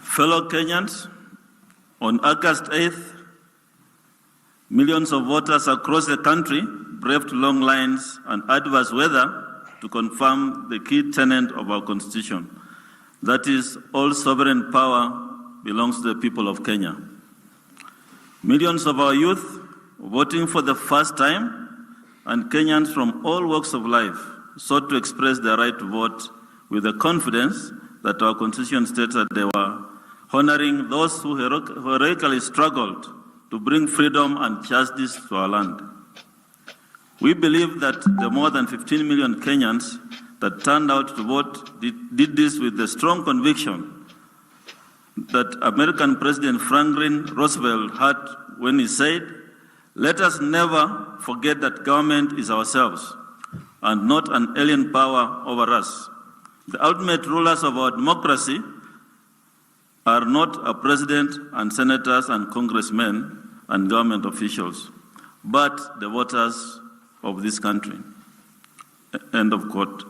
Fellow Kenyans, on August 8th, millions of voters across the country braved long lines and adverse weather to confirm the key tenet of our Constitution. That is, all sovereign power belongs to the people of Kenya. Millions of our youth voting for the first time, and Kenyans from all walks of life sought to express their right to vote with the confidence that our Constitution states that they were honoring those who heroically struggled to bring freedom and justice to our land. We believe that the more than 15 million Kenyans that turned out to vote did this with the strong conviction that American President Franklin Roosevelt had when he said, "Let us never forget that government is ourselves and not an alien power over us. The ultimate rulers of our democracy are not our president and senators and congressmen and government officials, but the voters of this country." End of quote.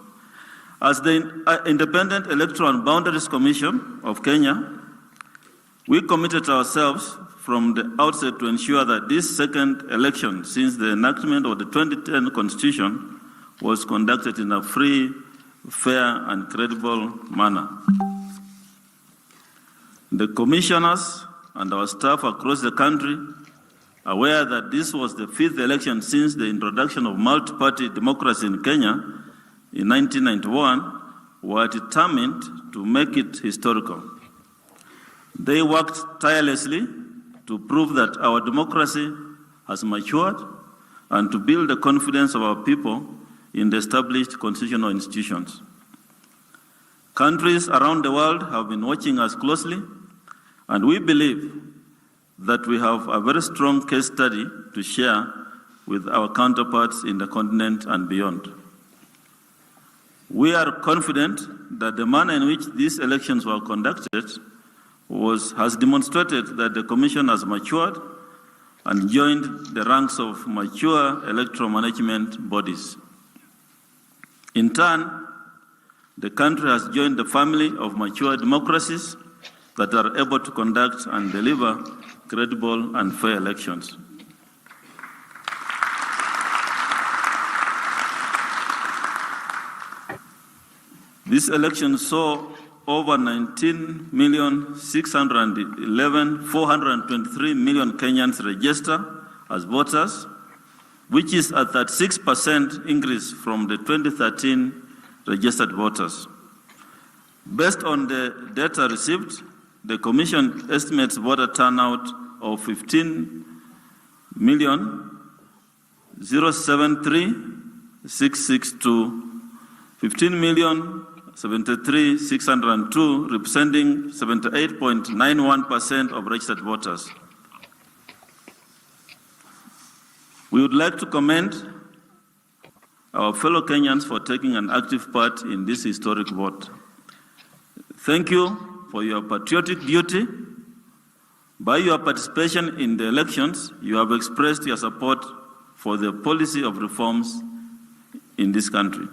As the Independent Electoral and Boundaries Commission of Kenya, we committed ourselves from the outset to ensure that this second election since the enactment of the 2010 Constitution was conducted in a free, fair, and credible manner. The commissioners and our staff across the country, aware that this was the fifth election since the introduction of multi-party democracy in Kenya in 1991, were determined to make it historical. They worked tirelessly to prove that our democracy has matured and to build the confidence of our people in the established constitutional institutions. Countries around the world have been watching us closely, and we believe that we have a very strong case study to share with our counterparts in the continent and beyond. We are confident that the manner in which these elections were conducted has demonstrated that the Commission has matured and joined the ranks of mature electoral management bodies. In turn, the country has joined the family of mature democracies that are able to conduct and deliver credible and fair elections. This election saw over 19,611,423 million Kenyans register as voters, which is a 36% increase from the 2013 registered voters. Based on the data received, the Commission estimates voter turnout of 15,073,662, 15,073,602, representing 78.91% of registered voters. We would like to commend our fellow Kenyans for taking an active part in this historic vote. Thank you for your patriotic duty. By your participation in the elections, you have expressed your support for the policy of reforms in this country.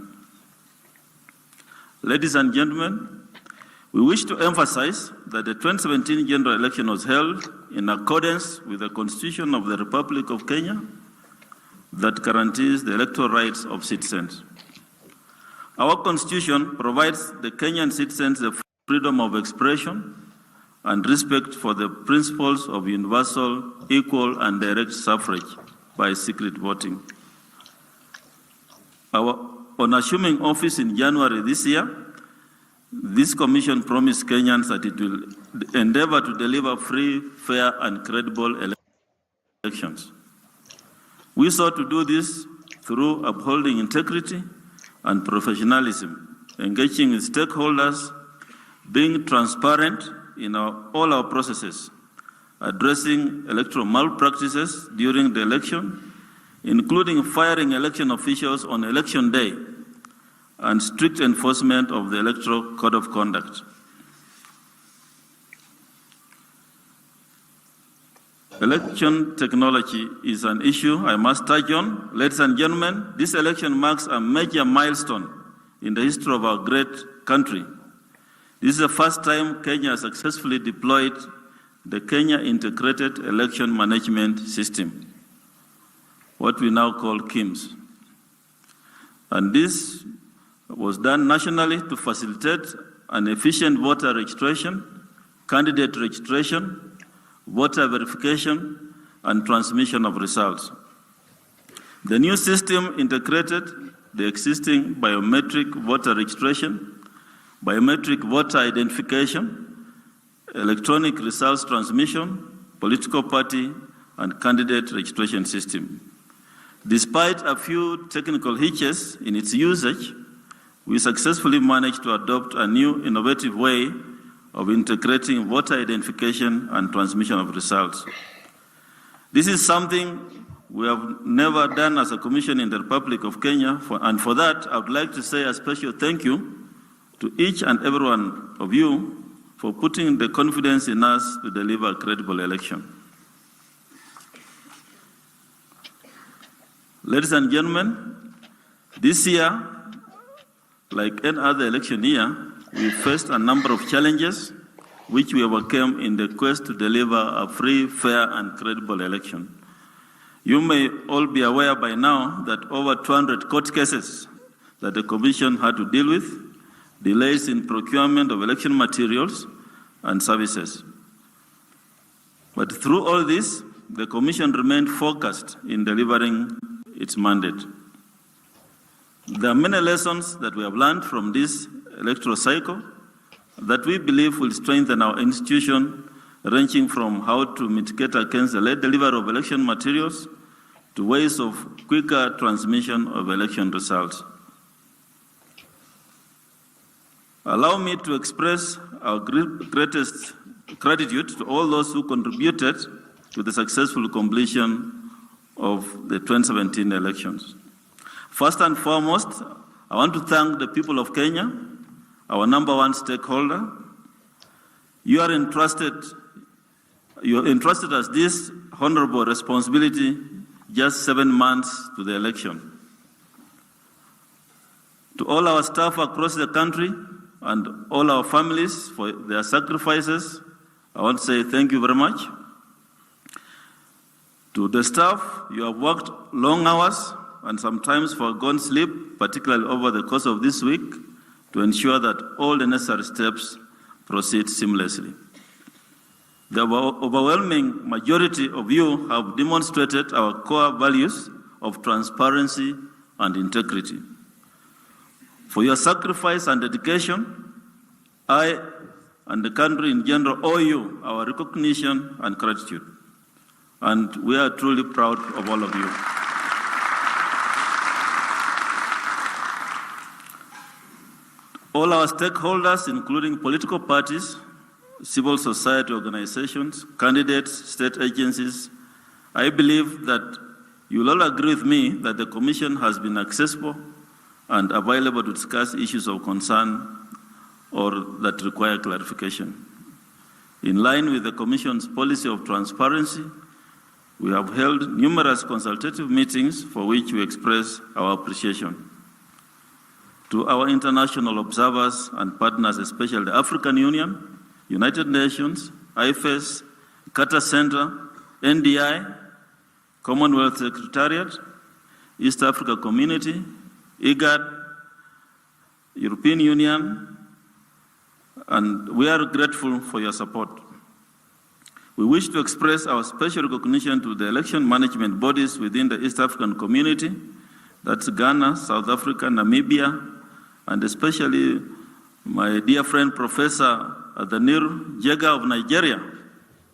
Ladies and gentlemen, we wish to emphasize that the 2017 general election was held in accordance with the Constitution of the Republic of Kenya that guarantees the electoral rights of citizens. Our Constitution provides the Kenyan citizens the freedom of expression and respect for the principles of universal, equal, and direct suffrage by secret voting. On assuming office in January this year, this commission promised Kenyans that it will endeavor to deliver free, fair, and credible elections. We sought to do this through upholding integrity and professionalism, engaging with stakeholders, being transparent in all our processes, addressing electoral malpractices during the election, including firing election officials on election day, and strict enforcement of the Electoral Code of Conduct. Election technology is an issue I must touch on. Ladies and gentlemen, this election marks a major milestone in the history of our great country. This is the first time Kenya successfully deployed the Kenya Integrated Election Management System, what we now call KIMS. And this was done nationally to facilitate an efficient voter registration, candidate registration, voter verification, and transmission of results. The new system integrated the existing biometric voter registration, biometric voter identification, electronic results transmission, political party, and candidate registration system. Despite a few technical hitches in its usage, we successfully managed to adopt a new innovative way of integrating voter identification and transmission of results. This is something we have never done as a commission in the Republic of Kenya, and for that, I would like to say a special thank you to each and every one of you for putting the confidence in us to deliver a credible election. Ladies and gentlemen, this year, like any other election year, we faced a number of challenges which we overcame in the quest to deliver a free, fair, and credible election. You may all be aware by now that over 200 court cases that the Commission had to deal with, delays in procurement of election materials and services. But through all this, the Commission remained focused in delivering its mandate. There are many lessons that we have learned from this electoral cycle that we believe will strengthen our institution, ranging from how to mitigate against the late delivery of election materials to ways of quicker transmission of election results. Allow me to express our greatest gratitude to all those who contributed to the successful completion of the 2017 elections. First and foremost, I want to thank the people of Kenya, our number one stakeholder. You are entrusted as this honorable responsibility just 7 months to the election. To all our staff across the country and all our families for their sacrifices, I want to say thank you very much. To the staff, you have worked long hours and sometimes forgone sleep, particularly over the course of this week, to ensure that all the necessary steps proceed seamlessly. The overwhelming majority of you have demonstrated our core values of transparency and integrity. For your sacrifice and dedication, I and the country in general owe you our recognition and gratitude. And we are truly proud of all of you. All our stakeholders, including political parties, civil society organizations, candidates, state agencies, I believe that you will all agree with me that the Commission has been accessible and available to discuss issues of concern or that require clarification. In line with the Commission's policy of transparency, we have held numerous consultative meetings for which we express our appreciation. To our international observers and partners, especially the African Union, United Nations, IFES, Carter Center, NDI, Commonwealth Secretariat, East Africa Community, IGAD, European Union, and we are grateful for your support. We wish to express our special recognition to the election management bodies within the East African community, that's Ghana, South Africa, Namibia, and especially my dear friend, Professor Adanir Jega of Nigeria,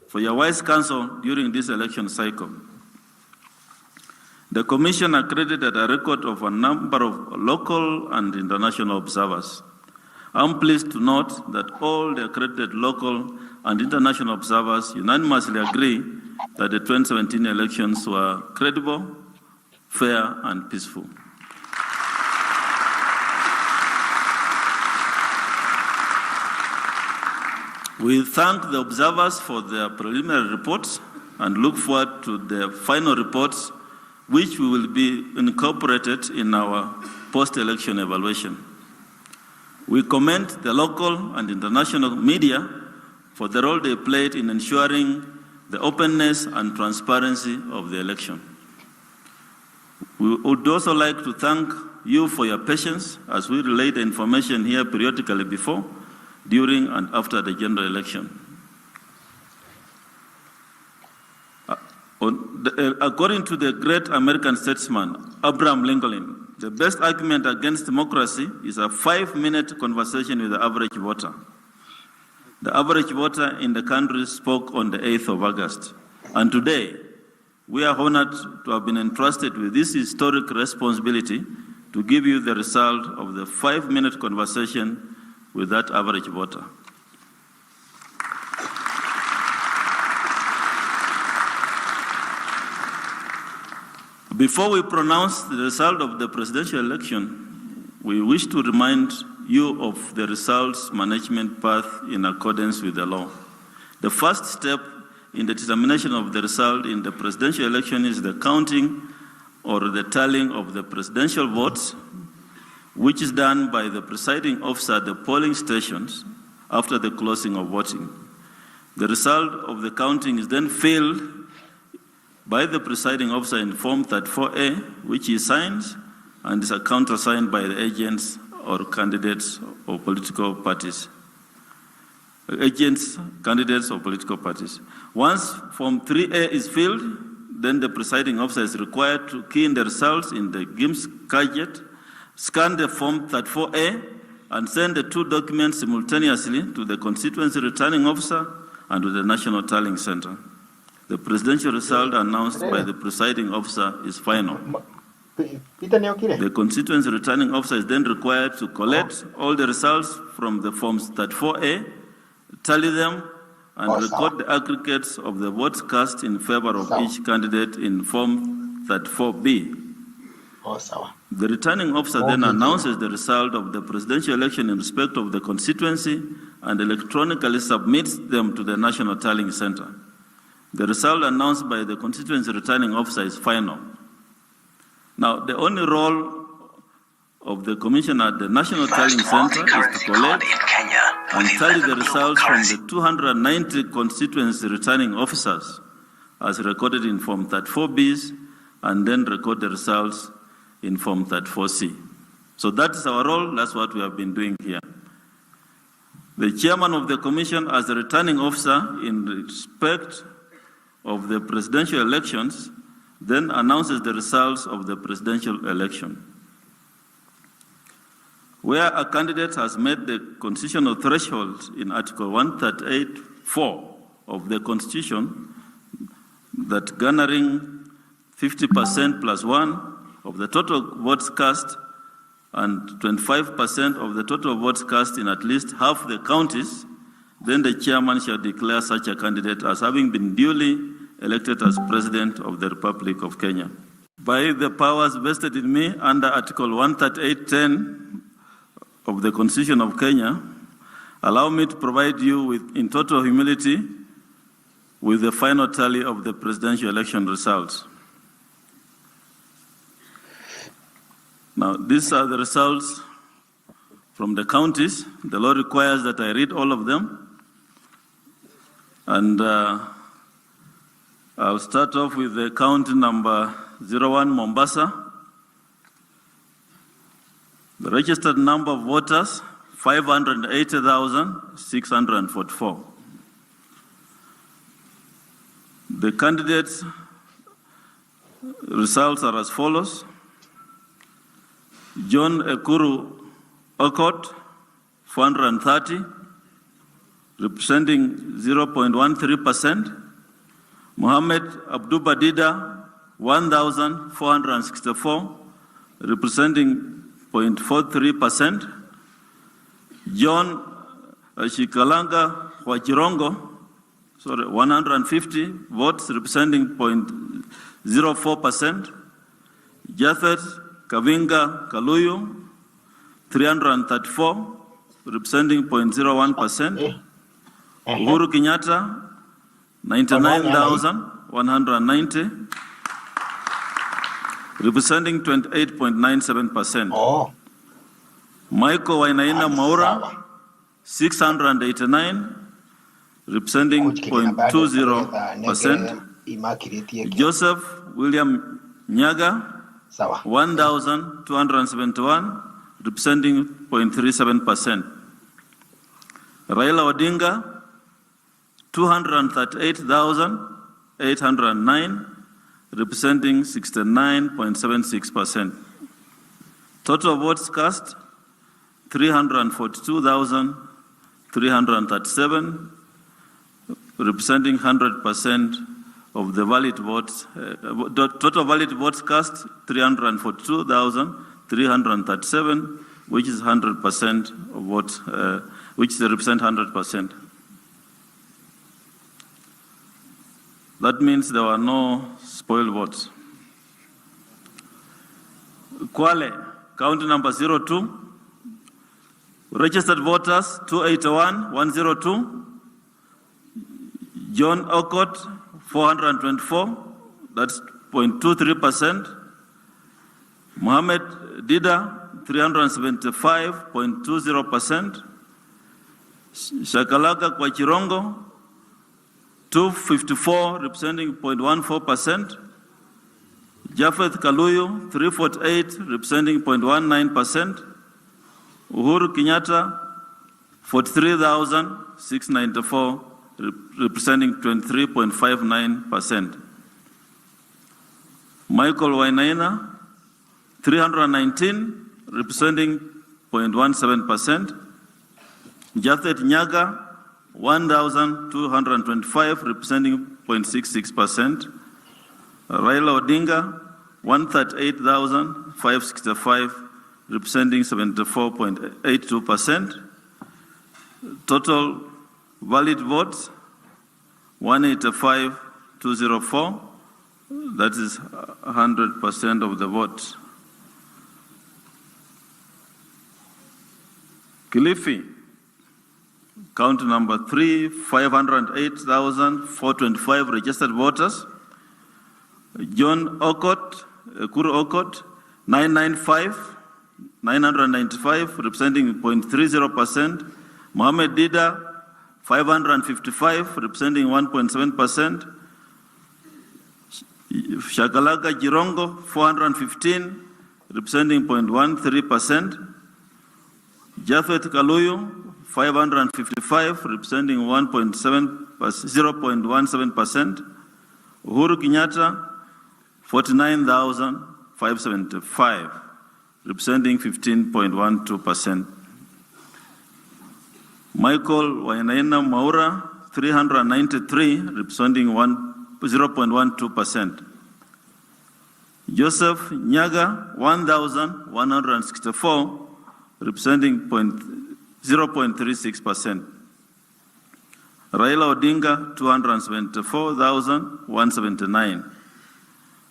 for your wise counsel during this election cycle. The Commission accredited a record of a number of local and international observers. I'm pleased to note that all the accredited local and international observers unanimously agree that the 2017 elections were credible, fair, and peaceful. We thank the observers for their preliminary reports and look forward to the final reports, which will be incorporated in our post-election evaluation. We commend the local and international media for the role they played in ensuring the openness and transparency of the election. We would also like to thank you for your patience as we relay the information here periodically before, during, and after the general election. According to the great American statesman, Abraham Lincoln, the best argument against democracy is a 5-minute conversation with the average voter. The average voter in the country spoke on the 8th of August. And today, we are honored to have been entrusted with this historic responsibility to give you the result of the 5-minute conversation with that average voter. Before we pronounce the result of the presidential election, we wish to remind you of the results management path in accordance with the law. The first step in the determination of the result in the presidential election is the counting or the tallying of the presidential votes, which is done by the presiding officer at the polling stations after the closing of voting. The result of the counting is then filled by the presiding officer in Form 34A, which he signs and is countersigned by the agents or candidates or political parties. Candidates or political parties. Once Form 3A is filled, then the presiding officer is required to key in the results in the GIMS gadget, scan the Form 34A, and send the two documents simultaneously to the constituency returning officer and to the National Tallying Center. The presidential result announced by the presiding officer is final. The constituency returning officer is then required to collect all the results from the Forms 34A, tally them, and record the aggregates of the votes cast in favor of each candidate in Form 34B. The returning officer then announces the result of the presidential election in respect of the constituency and electronically submits them to the National Tallying Center. The result announced by the constituency returning officer is final. Now, the only role of the commission at the National Tallying Center is to collect and tally the results from the 290 constituency returning officers as recorded in Form 34Bs and then record the results in Form 34C. So that is our role, that's what we have been doing here. The chairman of the commission as the returning officer in respect of the presidential elections then announces the results of the presidential election. Where a candidate has met the constitutional threshold in Article 138(4) of the Constitution, that garnering 50% plus 1 of the total votes cast and 25% of the total votes cast in at least half the counties, then the chairman shall declare such a candidate as having been duly elected as President of the Republic of Kenya. By the powers vested in me under Article 138(10) of the Constitution of Kenya, allow me to provide you with, in total humility, with the final tally of the presidential election results. Now, these are the results from the counties. The law requires that I read all of them. And I'll start off with the county number 01, Mombasa. The registered number of voters, 580,644. The candidates' results are as follows. John Ekuru Okot, 430, representing 0.13%. Mohammed Abdubadida, 1,464, representing 0.43%. John Shikalanga Wajirongo, 150 votes, representing 0.04%. Jafet Kavinga Kaluyu, 334, representing 0.01%. Uhuru Kenyatta, 99,190, representing 28.97%. Michael Wainaina Maura, 689, representing 0.20%. Joseph William Nyaga, 1,271, representing 0.37%. Raila Odinga, 238,809, representing 69.76%. Total votes cast, 342,337, representing 100% of the valid votes. Total valid votes cast, 342,337, which is 100% of votes, which represent 100%. That means there were no spoiled votes. Kwale, county number 02, registered voters 281,102. John Okot 424, that's 0.23%. Mohammed Dida 375.20%. Shakalaka kwa Chirongo 254, representing 0.14%. Japheth Kaluyu 348, representing 0.19%. Uhuru Kenyatta 43,694, representing 23.59%. Michael Wainaina 319, representing 0.17%. Japheth Nyaga 1,225, representing 0.66%. Raila Odinga 138,565, representing 74.82%. Total valid votes 185,204. That is 100% of the votes. Kilifi, count number 3, 508,425 registered voters. John Okot, Kuru Okot, 995, representing 0.30%. Mohammed Dida, 555, representing 1.7%. Shakalaka Jirongo, 415, representing 0.13%. Japheth Kaluyu, 555, representing 0.17%. Uhuru Kenyatta, 49,575, representing 15.12%. Michael Wainaina Maura, 393, representing 0.12%. Joseph Nyaga, 1,164, representing 0.36%. Raila Odinga, 274,179,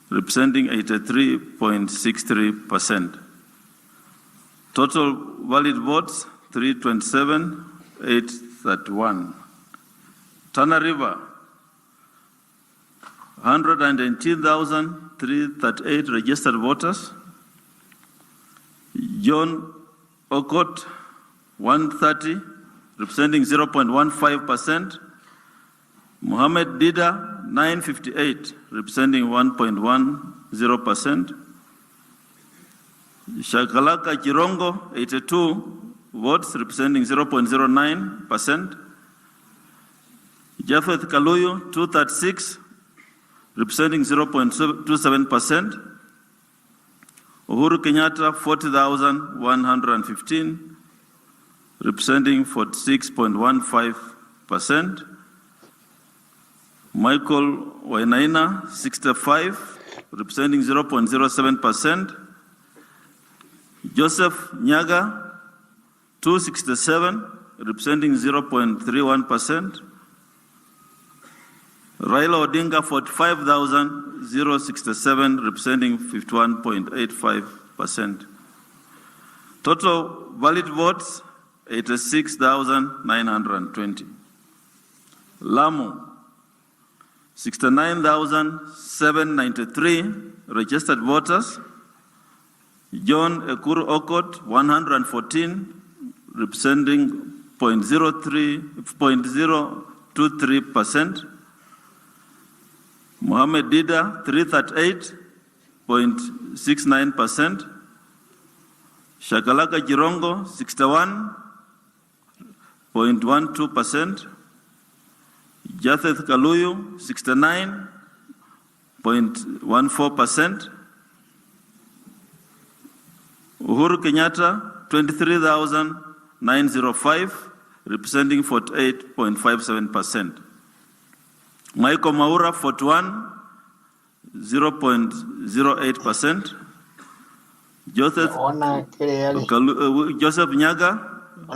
representing 83.63%. Total valid votes, 327,831. Tana River, 119,338 registered voters. John Okot, 130, representing 0.15%. Mohammed Dida, 958, representing 1.10%. Shakalaka Chirongo, 82 votes, representing 0.09%. Japheth Kaluyu, 236, representing 0.27%. Uhuru Kenyatta, 40,115, representing 46.15%. Michael Wainaina, 65, representing 0.07%. Joseph Nyaga, 267, representing 0.31%. Raila Odinga, 45,067, representing 51.85%. Total valid votes, 86,920. Lamu, 69,793 registered voters. John Ekuru Okot, 114, representing 0.23%. Mohammed Dida, 338.69%. Shakalaka Jirongo, 61.12%. Jatheth Kaluyu, 69.14%. Uhuru Kenyatta, 23,905, representing 48.57%. Michael Maura, 41, 0.08%. Joseph Nyaga,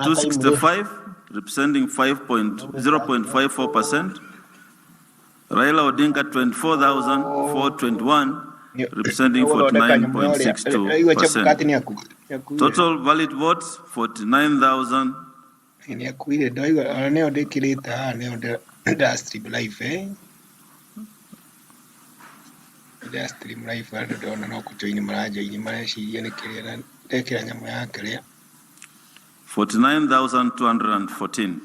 265, representing 0.54%. Raila Odinga, 24,421, representing 49.62%. Total valid votes, 49,000. Stream life I don't know kutoini maraja ini marashi yani kelea tekela nyama yake lea 49,214.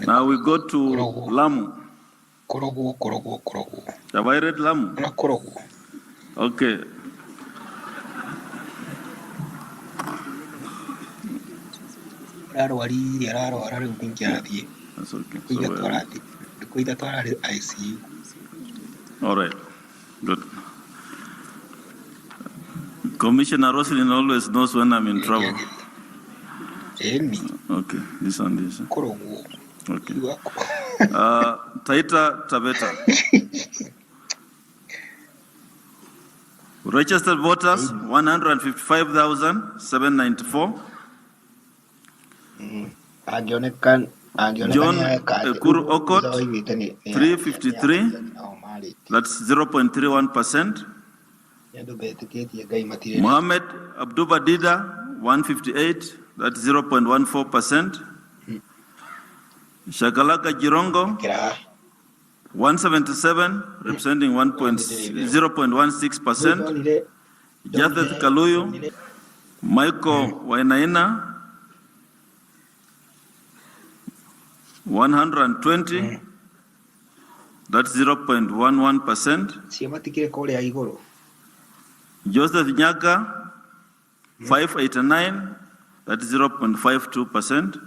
Now we go to Lamu. Korogu. Have I read Lamu? Korogu. Okay. Raro arari ukinkiadi. That's okay. ICU. All right. Good. Commissioner Roslin always knows when I'm in trouble. Okay, this and this. Okay. Taita Taveta. Registered voters, 155,794. John Ekuru Okot, 353. That's 0.31%. Mohammed Abduba Dida, 158. That's 0.14%. Shakalaka Jirongo, 177, representing 0.16%. Jatheth Kaluyu, Michael Wainaina, 120, that's 0.11%. Joseph Nyaga, 589, that's 0.52%.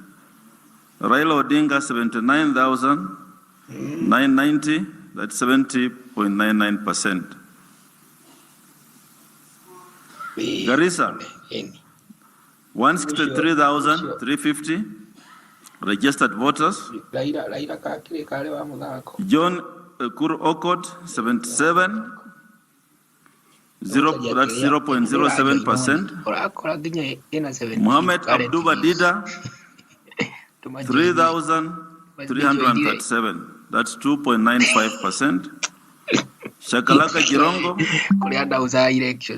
Raila Odinga, 79,990, that's 70.99%. Garissa, 163,350 registered voters. John Ekuru Okot, 77, that's 0.07%. Mohammed Abduba Dida, 3,337, that's 2.95%. Shakalaka Jirongo,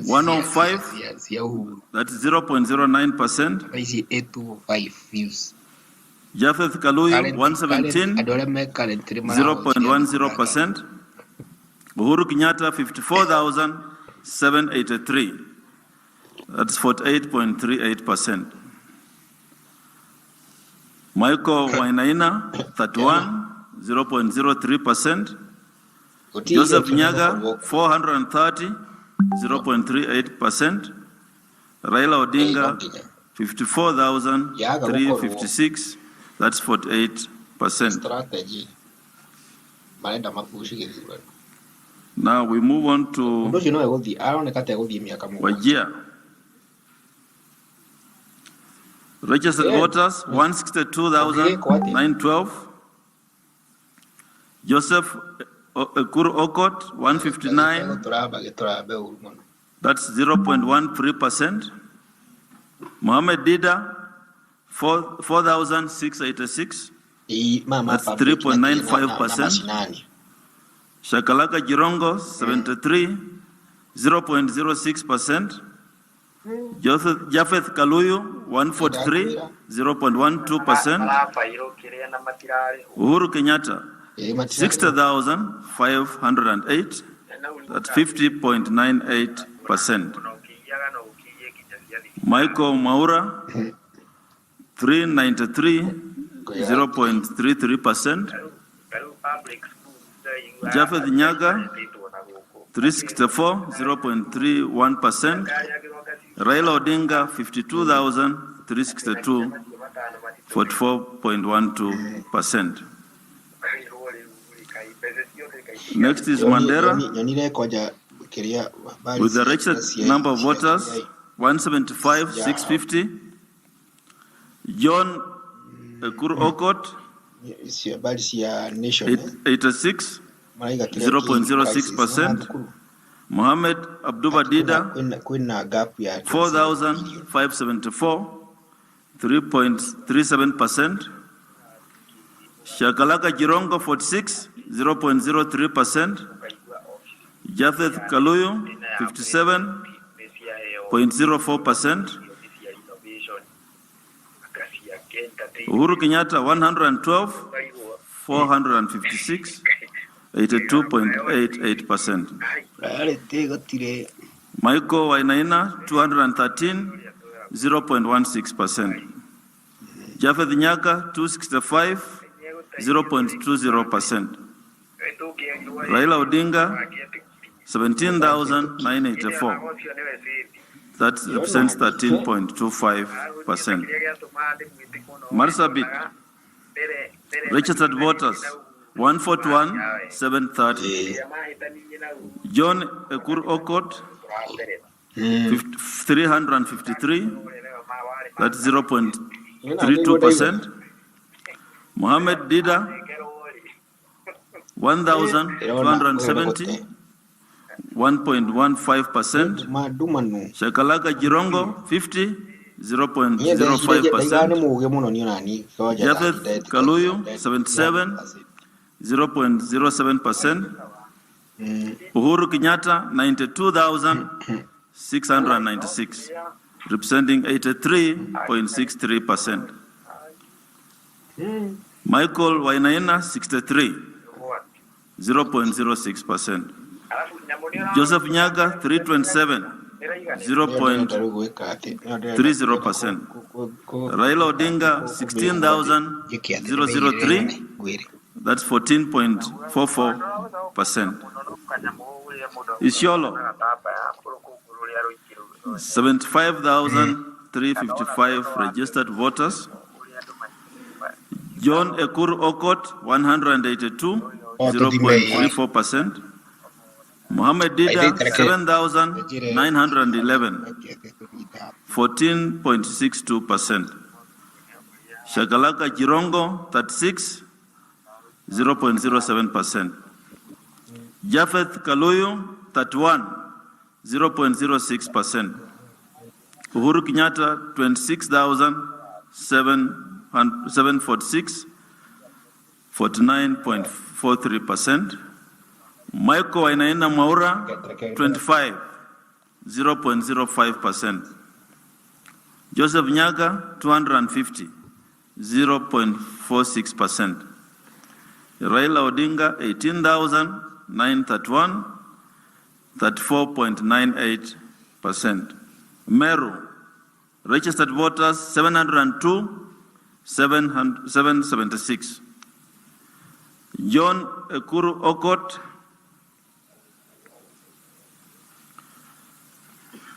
105, that's 0.09%. Japheth Kaluyu, 117, 0.10%. Uhuru Kenyatta, 54,783, that's 48.38%. Michael Wainaina, 31, 0.03%. Joseph Nyaga, 430, 0.38%. Raila Odinga, 54,356, that's 48%. Now we move on to Wajir. Registered voters, 162,912. Joseph Ekuru Okot, 159. That's 0.13%. Mohammed Dida, 4,686. That's 3.95%. Shakalaka Jirongo, 73, 0.06%. Japheth Kaluyu, 143, 0.12%. Uhuru Kenyatta, 60,508, that's 50.98%. Michael Maura, 393, 0.33%. Japheth Nyaga, 364, 0.31%. Raila Odinga, 52,362, 44.12%. Next is Mandera, with the registered number of voters, 175,650. John Ekuru Okot, 86, 0.06%. Mohammed Abduba Dida, 4,574, 3.37%. Shakalaka Jirongo, 46, 0.03%. Japheth Kaluyu, 57.04%. Uhuru Kenyatta, 112, 456, 82.88%. Michael Wainaina, 213, 0.16%. Japheth Nyaga, 265, 0.20%. Raila Odinga, 17,984. That represents 13.25%. Marsabit, registered voters, 141,730. John Ekuru Okot, 353, that's 0.32%. Mohammed Dida, 1,270, 1.15%. Shakalaka Jirongo, 50, 0.05%. Japheth Kaluyu, 77, 0.07%. Uhuru Kenyatta, 92,696, representing 83.63%. Michael Wainaina, 63, 0.06%. Joseph Nyaga, 327, 0.30%. Raila Odinga, 16,003, that's 14.44%. Isiolo, 75,355 registered voters. John Ekuru Okot, 182, 0.34%. Mohammed Dida, 7,911, 14.62%. Shakalaka Jirongo, 36, 0.07%. Japheth Kaluyu, 31, 0.06%. Uhuru Kenyatta, 26,746, 49.43%. Michael Wainaina Maura, 25, 0.05%. Joseph Nyaga, 250, 0.46%. Raila Odinga, 18,931, 34.98%. Meru, registered voters, 702, 776. John Ekuru Okot,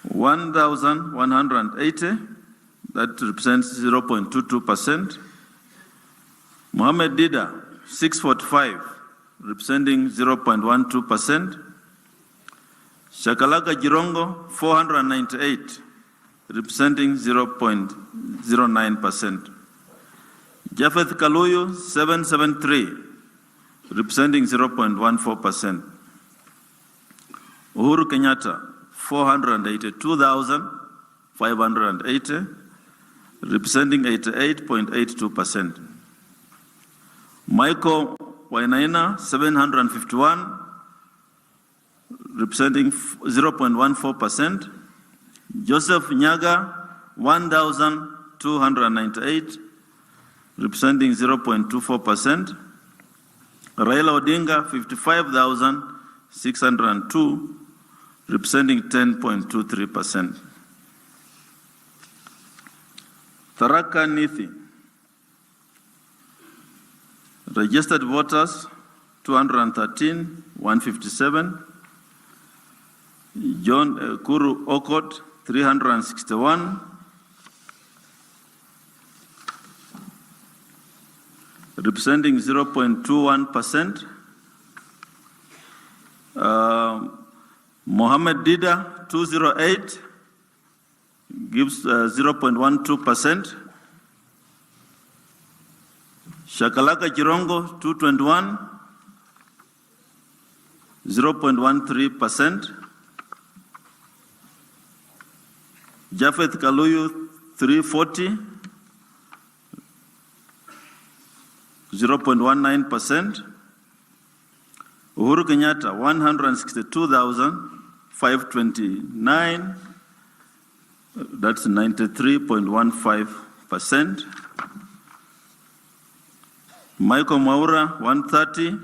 1,180, that represents 0.22%. Mohammed Dida, 645, representing 0.12%. Shakalaka Jirongo, 498, representing 0.09%. Japheth Kaluyu, 773, representing 0.14%. Uhuru Kenyatta, 482,580, representing 88.82%. Michael Wainaina, 751, representing 0.14%. Joseph Nyaga, 1,298, representing 0.24%. Raila Odinga, 55,000, 602, representing 10.23%. Tharaka Nithi, registered voters 213, 157. John Kuru Okot 361. Representing 0.21%. Mohammed Dida 208 gives 0.12%. Shakalaka Chirongo 221, 0.13%. Japheth Kaluyu 340, 0.19%. Uhuru Kenyatta 162,529, that's 93.15%. Michael Mwaura 130,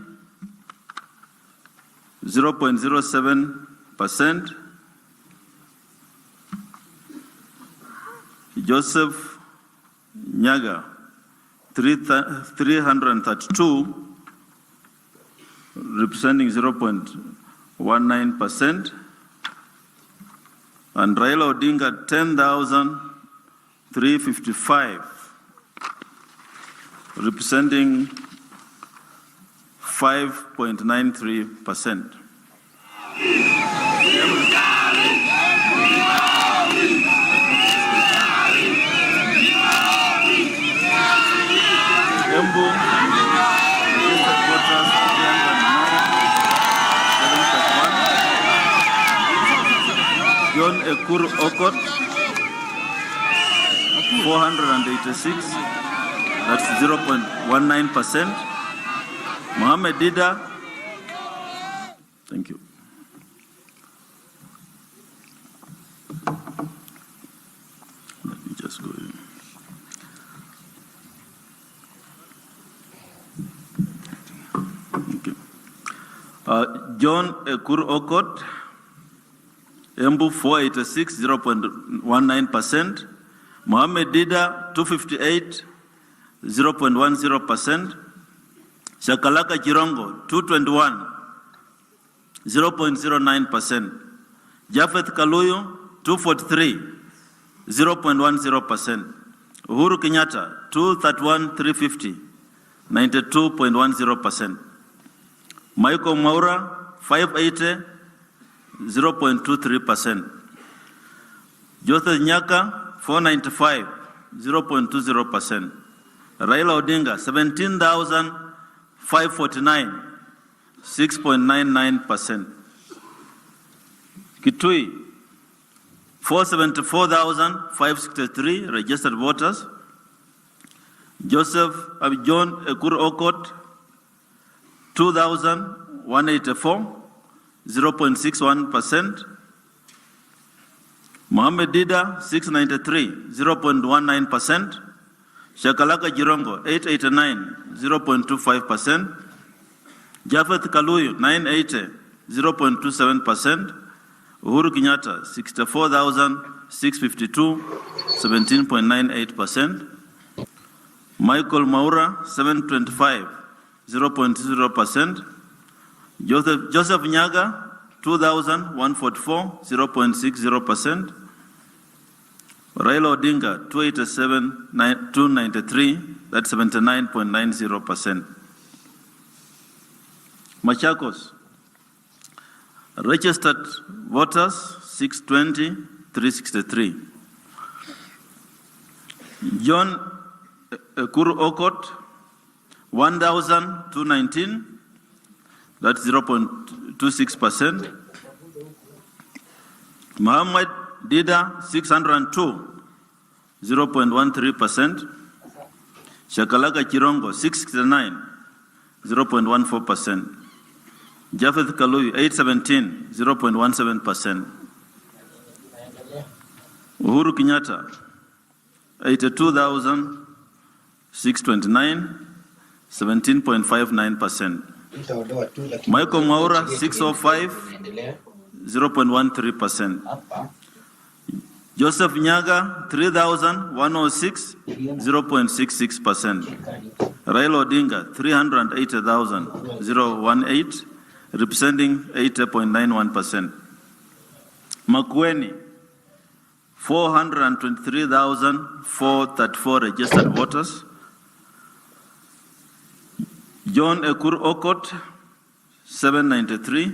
0.07%. Joseph Nyaga 332, representing 0.19%. And Raila Odinga 10,355, representing 5.93%. Embu, registered voters 309, 731. John Ekuru Okot 486, that's 0.19%. Mohammed Dida, thank you. Let me just go in. Okay. John Ekuru Okot, Embu 486, 0.19%. Mohammed Dida 258, 0.10%. Shakalaka Chirongo 221, 0.09%. Japheth Kaluyu 243, 0.10%. Uhuru Kenyatta 231, 350, 92.10%. Michael Mwaura 580, 0.23%. Joseph Nyaka 495, 0.20%. Raila Odinga 17,549, 6.99%. Kitui 474,563 registered voters. John Ekuru Okot 2,184, 0.61%. Mohammed Dida 693, 0.19%. Shakalaka Chirongo 889, 0.25%. Japheth Kaluyu 980, 0.27%. Uhuru Kenyatta 64,652, 17.98%. Michael Mwaura 725, 0.0%. Joseph Nyaga 2,144, 0.60%. Raila Odinga 287, 293, that's 79.90%. Machakos, registered voters 620, 363. John Ekuru Okot 1,219, that's 0.26%. Mohammed Dida 602, 0.13%. Shakalaka Chirongo 669, 0.14%. Japheth Kaluyu 817, 0.17%. Uhuru Kenyatta 82,629, 17.59%. Michael Mwaura 605, 0.13%. Joseph Nyaga 3,106, 0.66%. Raila Odinga 380,000, 0.18, representing 80.91%. Makueni 423,434 registered voters. John Ekur Okot 793,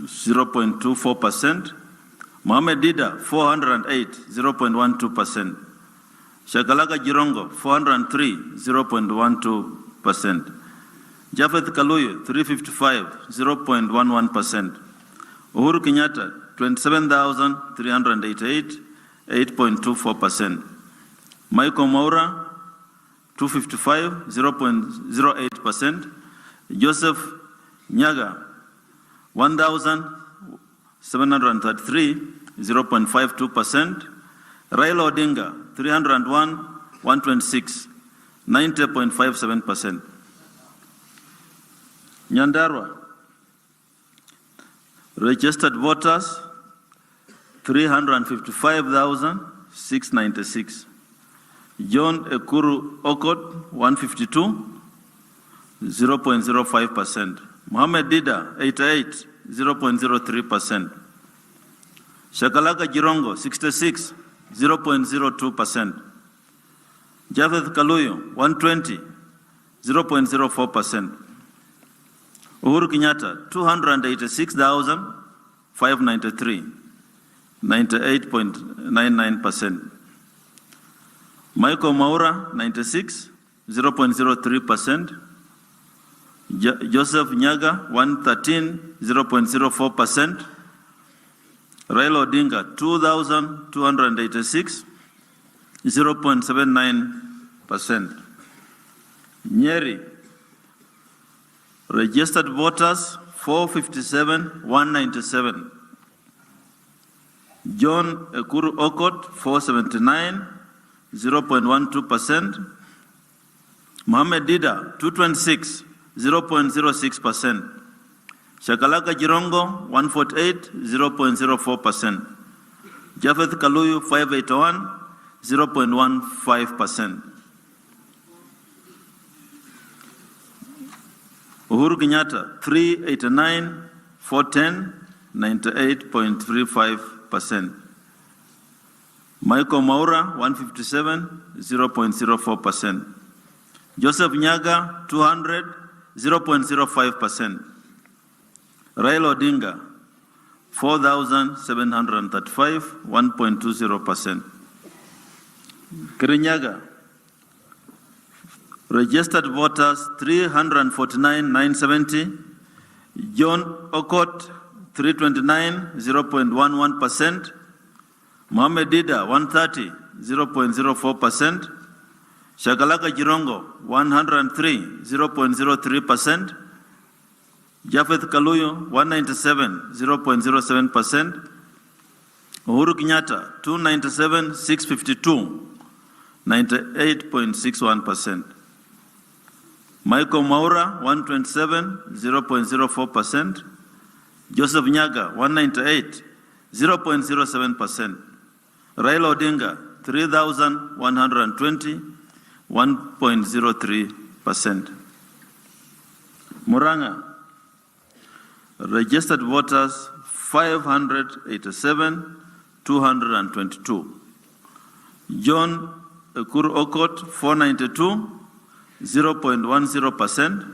0.24%. Mohamed Dida 408, 0.12%. Shakalaka Jirongo 403, 0.12%. Jafeth Kaluyu 355, 0.11%. Uhuru Kenyatta 27,388, 8.24%. Michael Mwaura 255, 0.08%. Joseph Nyaga 1,733, 0.52%. Raila Odinga 301, 126, 90.57%. Nyandarua registered voters 355,696. John Ekuru Okot 152, 0.05%. Mohamed Dida 88, 0.03%. Shakalaka Jirongo 66, 0.02%. Jafeth Kaluyu 120, 0.04%. Uhuru Kenyatta 286,593, 98.99%. Michael Mwaura 96, 0.03%. Joseph Nyaga 113, 0.04%. Raila Odinga 2,286, 0.79%. Nyeri registered voters 457,197. John Ekuru Okot 479, 0.12%. Mohamed Dida 226, 0.06%. Shakalaka Jirongo 148, 0.04%. Jafeth Kaluyu 581, 0.15%. Uhuru Kenyatta 389, 410, 98.35%. Michael Mwaura 157, 0.04%. Joseph Nyaga 200, 0.05%. Raila Odinga 4,735, 1.20%. Kirinyaga registered voters 349,970. John Okot 329, 0.11%. Mohamed Dida 130, 0.04%. Shakalaka Jirongo 103, 0.03%. Jafeth Kaluyu 197, 0.07%. Uhuru Kenyatta 297, 652, 98.61%. Michael Mwaura 127, 0.04%. Joseph Nyaga 198, 0.07%. Raila Odinga 3,120, 1.03%. Muranga registered voters 587, 222. John Ekuru Okot 492, 0.10%.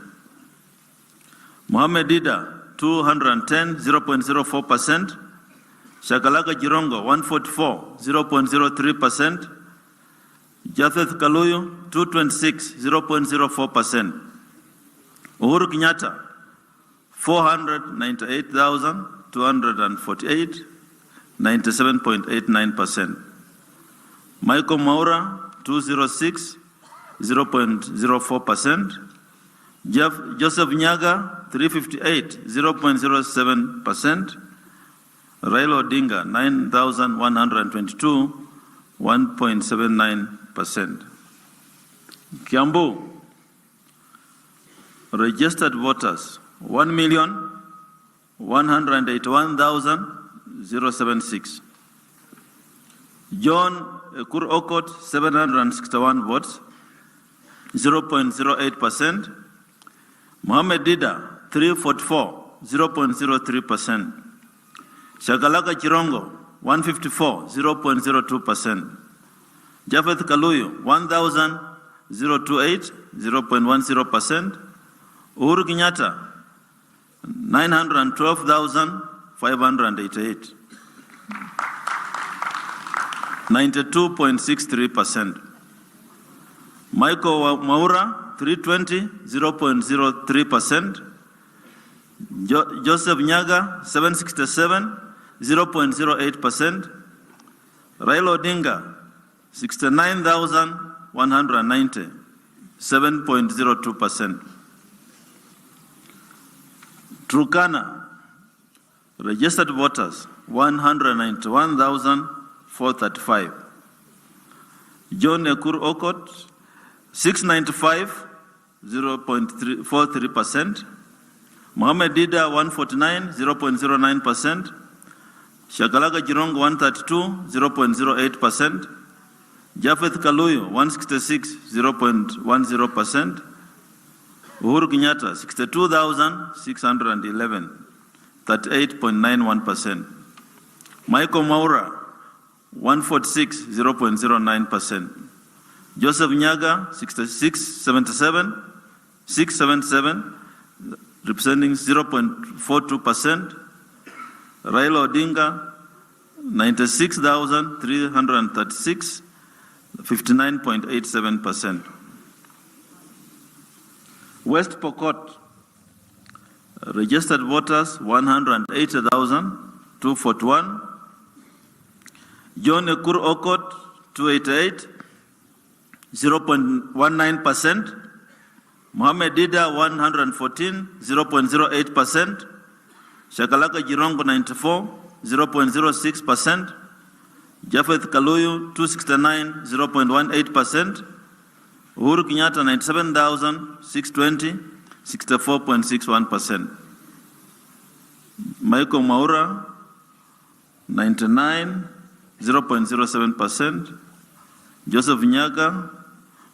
Mohamed Dida 210, 0.04%. Shakalaka Jirongo 144, 0.03%. Jafeth Kaluyu 226, 0.04%. Uhuru Kenyatta 498,248, 97.89%. Michael Mwaura 206, 0.04%. Joseph Nyaga 358, 0.07%. Raila Odinga 9,122, 1.79%. Kiambu Registered voters, 1,181,076. John Ekur Okot, 761 votes, 0.08%. Mohammed Dida, 344, 0.03%. Shakalaka Chirongo, 154, 0.02%. Japheth Kaluyu, 1,028, 0.10%. Uhuru Kenyatta, 912,588, 92.63%. Michael Maura, 320, 0.03%. Joseph Nyaga, 767, 0.08%. Raila Odinga, 69,190, 7.02%. Turkana, registered voters, 191,435. John Ekur Okot, 695, 0.43%. Mohammed Dida, 149, 0.09%. Shakalaka Jirong, 132, 0.08%. Japheth Kaluyu, 166, 0.10%. Uhuru Kenyatta, 62,611, 38.91%. Michael Maura, 146, 0.09%. Joseph Nyaga, 677, representing 0.42%. Raila Odinga, 96,336, 59.87%. West Pokot, registered voters, 180,241. John Ekur Okot, 288, 0.19%. Mohammed Dida, 114, 0.08%. Shakalaka Jirongo, 94, 0.06%. Japheth Kaluyu, 269, 0.18%. Uhuru Kenyatta, 97,620, 64.61%. Michael Maura, 99, 0.07%. Joseph Nyaga,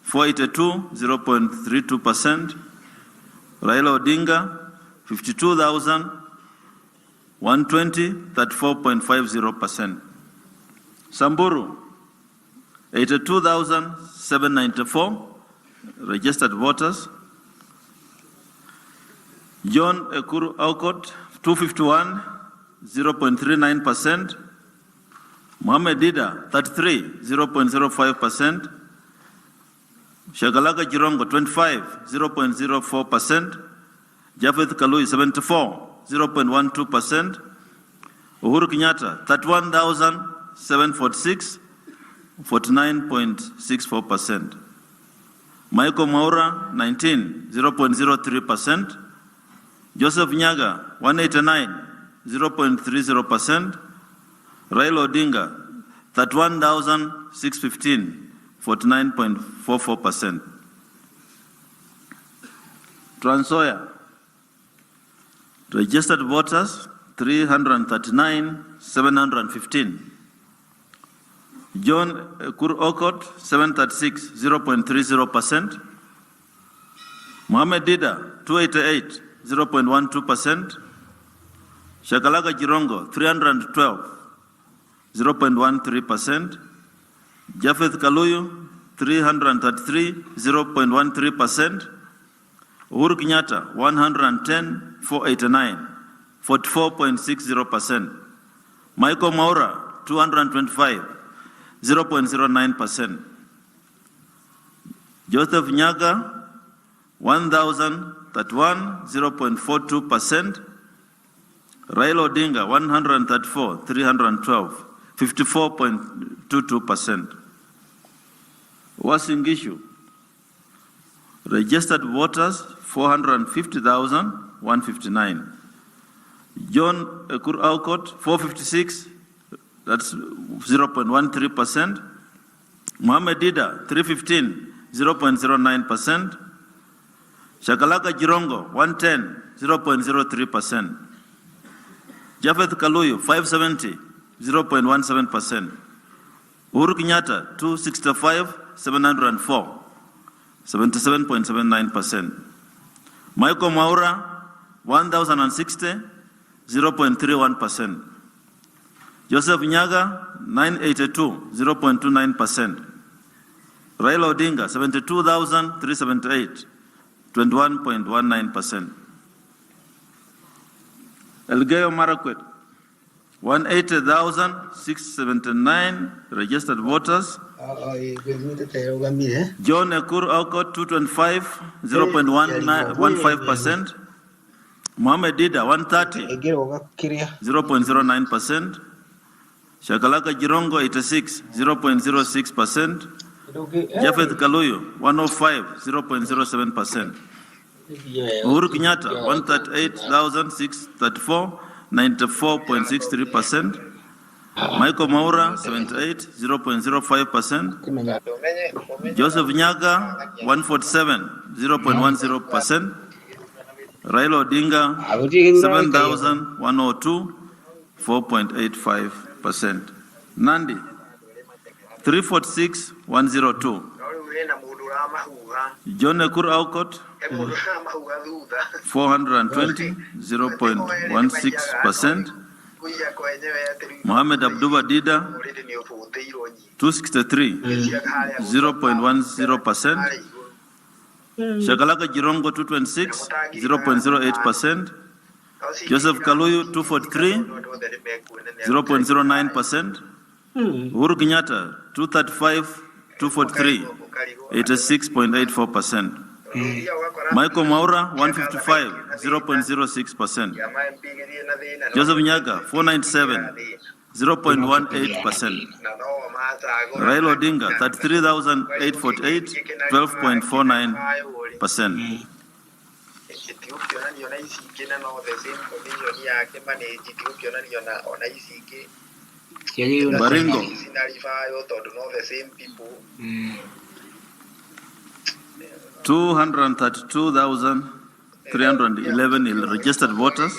482, 0.32%. Raila Odinga, 52,120, 34.50%. Samburu, 82,794 registered voters. John Ekuru Aukot, 251, 0.39%. Mohammed Dida, 33, 0.05%. Shakalaka Jirongo, 25, 0.04%. Japheth Kaluyu, 74, 0.12%. Uhuru Kenyatta, 31,746, 49.64%. Michael Maura, 19, 0.03%. Joseph Nyaga, 189, 0.30%. Raila Odinga, 31,615, 49.44%. Trans Nzoia, registered voters, 339,715. John Ekur Okot, 736, 0.30%. Mohammed Dida, 288, 0.12%. Shakalaka Jirongo, 312, 0.13%. Japheth Kaluyu, 333, 0.13%. Uhuru Kenyatta, 110, 489, 44.60%. Michael Maura, 225, 0.09%. Joseph Nyaga, 1,031, 0.42%. Raila Odinga, 134, 312, 54.22%. Uasin Gishu, registered voters, 450,159. John Ekur Aukot, 456, that's 0.13%. Mohammed Dida, 315, 0.09%. Shakalaka Jirongo, 110, 0.03%. Japheth Kaluyu, 570, 0.17%. Uhuru Kenyatta, 265, 704, 77.79%. Michael Maura, 1,060, 0.31%. Joseph Nyaga, 982, 0.29%. Raila Odinga, 72,378, 21.19%. Elgeyo Marakwet, 180,679 registered voters. John Ekur Aukot, 225, 0.15%. Mohamed Dida, 130, 0.09%. Shakalaka Jirongo, 86, 0.06%. Japheth Kaluyu, 105, 0.07%. Uhuru Kenyatta, 138,634, 94.63%. Michael Maura, 78, 0.05%. Joseph Nyaga, 147, 0.10%. Raila Odinga, 7,102, 4.85%. Nandi, 346, 102. John Ekur Aukot, 420, 0.16%. Mohamed Abduba Dida, 263, 0.10%. Shakalaka Jirongo, 226, 0.08%. Joseph Kaluyu, 243, 0.09%. Uhuru Kenyatta, 235, 243, 86.84%. Michael Maura, 155, 0.06%. Joseph Nyaga, 497, 0.18%. Raila Odinga, 33,848, 12.49%. Baringo, 232,311 registered voters.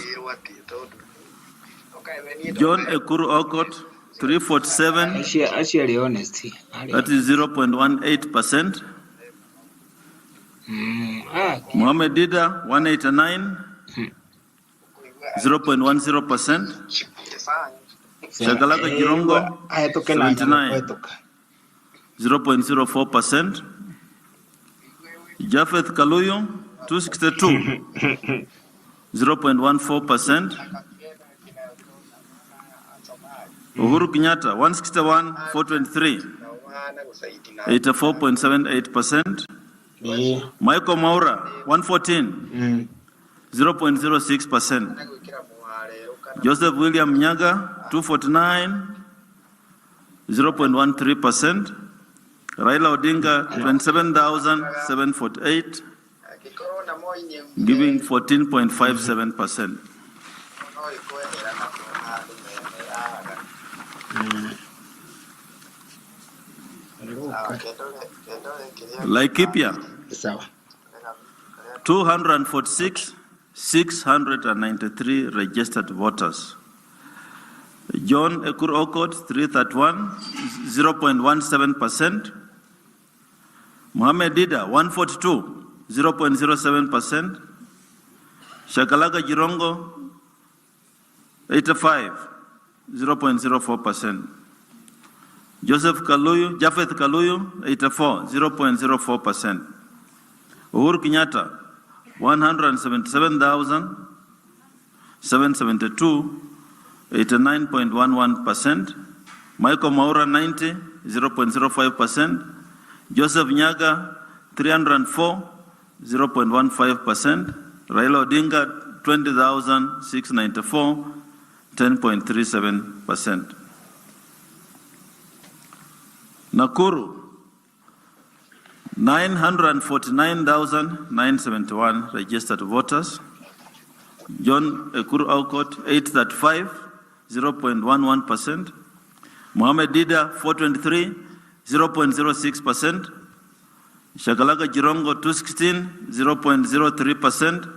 John Ekuru Aukot, 347, that is 0.18%. Mohamed Dida, 189, 0.10%. Shakalaka Jirongo, 79, 0.04%. Japheth Kaluyu, 262, 0.14%. Uhuru Kenyatta, 161, 423, 84.78%. Michael Maura, 114, 0.06%. Joseph William Nyaga, 249, 0.13%. Raila Odinga, 27,748, giving 14.57%. Laikipia, 246, 693 registered voters. John Ekur Aukot, 331, 0.17%. Mohamed Dida, 142, 0.07%. Shakalaka Jirongo, 85, 0.04%. Japheth Kaluyu, 84, 0.04%. Uhuru Kenyatta, 177,772, 89.11%. Michael Maura, 90, 0.05%. Joseph Nyaga, 304, 0.15%. Raila Odinga, 20,694, 10.37%. Nakuru, 949,971 registered voters. John Ekuru Aukot, 835, 0.11%. Mohamed Dida, 423, 0.06%. Shakalaka Jirongo 216, 0.03%.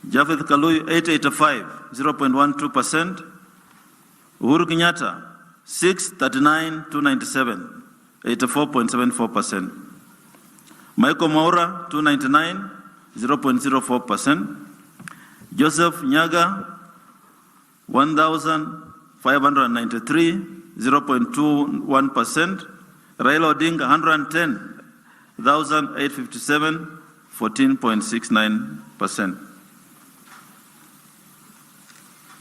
Japheth Kaluyu 885, 0.12%. Uhuru Kenyatta 639, 297, 84.74%. Michael Maura 299, 0.04%. Joseph Nyaga 1,593, 0.21%. Raila Odinga 110,857, 14.69%.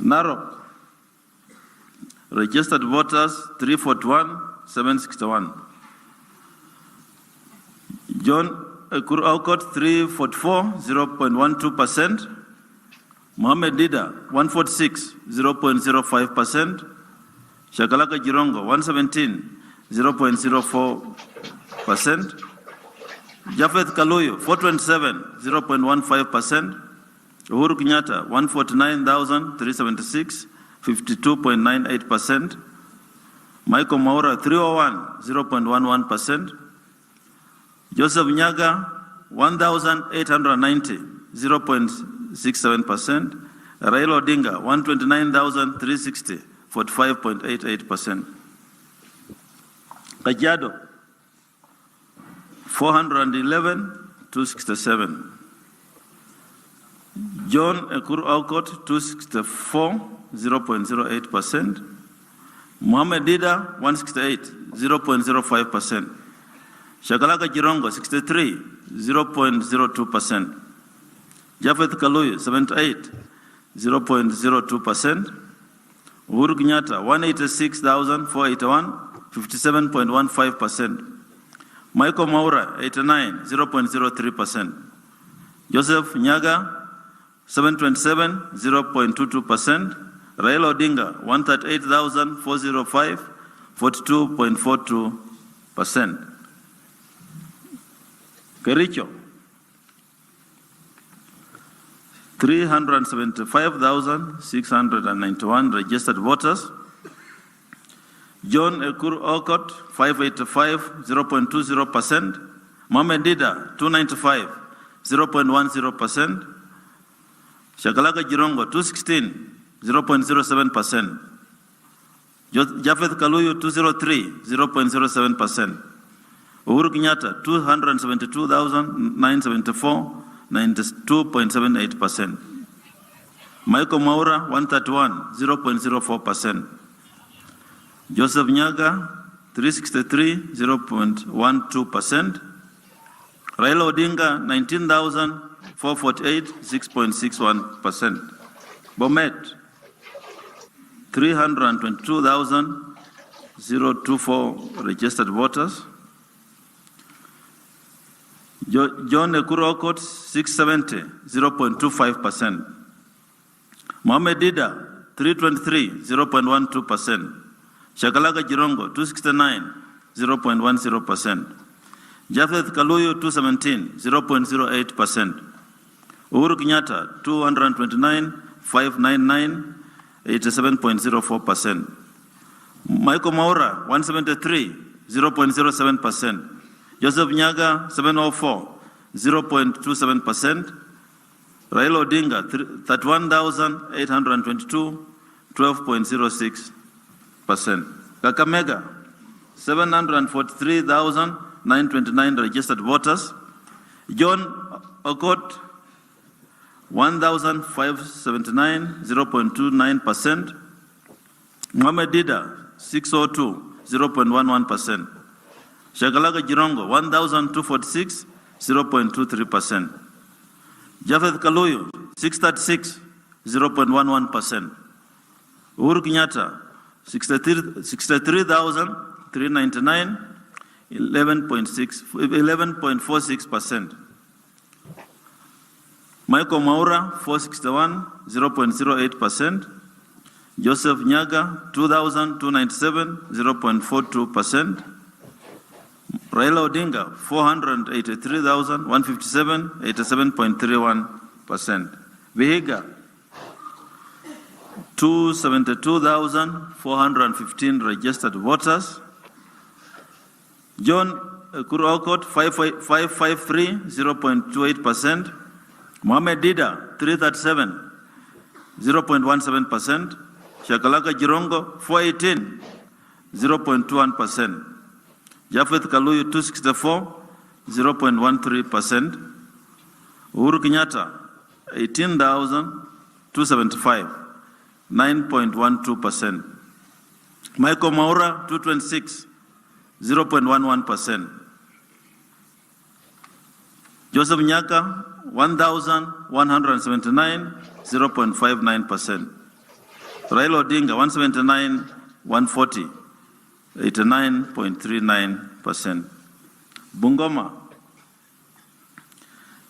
Narok, registered voters 341, 761. John Ekuru Aukot 344, 0.12%. Mohammed Dida 146, 0.05%. Shakalaka Jirongo 117, 0.04%. Japheth Kaluyu 427, 0.15%. Uhuru Kenyatta 149,376, 52.98%. Michael Maura 301, 0.11%. Joseph Nyaga 1,890, 0.67%. Raila Odinga 129,360, 45.88%. Kajiado 411, 267. John Ekuru Aukot 264, 0.08%. Mohammed Dida 168, 0.05%. Shakalaka Jirongo 63, 0.02%. Japheth Kaluyu 78, 0.02%. Uhuru Kenyatta 186,481, 57.15%. Michael Maura 89, 0.03%. Joseph Nyaga 727, 0.22%. Raila Odinga 138,405, 42.42%. Kericho 375,691 registered voters. John Ekuru Aukot 585, 0.20%. Mohammed Dida 295, 0.10%. Shakalaka Jirongo 216, 0.07%. Japheth Kaluyu 203, 0.07%. Uhuru Kenyatta 272,974, 92.78%. Michael Maura 131, 0.04%. Joseph Nyaga 363, 0.12%. Raila Odinga 19,448, 6.61%. Bomet 322,024 registered voters. John Ekuru Aukot 670, 0.25%. Mohammed Dida 323, 0.12%. Shakalaka Jirongo 269, 0.10%. Japheth Kaluyu 217, 0.08%. Uhuru Kenyatta 229, 599, 87.04%. Michael Maura 173, 0.07%. Joseph Nyaga 704, 0.27%. Raila Odinga 31,822, 12.06%. Kakamega 743,929 registered voters. John Okot 1,579, 0.29%. Mohammed Dida 602, 0.11%. Shakalaka Jirongo 1,246, 0.23%. Japheth Kaluyu 636, 0.11%. Uhuru Kenyatta 63,399, 11.46%. Michael Maura 461, 0.08%. Joseph Nyaga 2,297, 0.42%. Raila Odinga 483,157, 87.31%. Vihiga 272,415 registered voters. John Kuru Aukot 553, 0.28%. Mohamed Dida 337, 0.17%. Shakalaka Jirongo 418, 0.21%. Jafeth Kaluyu 264, 0.13%. Uhuru Kenyatta 18,275, 9.12%. Michael Maura 226, 0.11%. Joseph Nyaka 1,179, 0.59%. Raila Odinga 179, 140, 89.39%. Bungoma,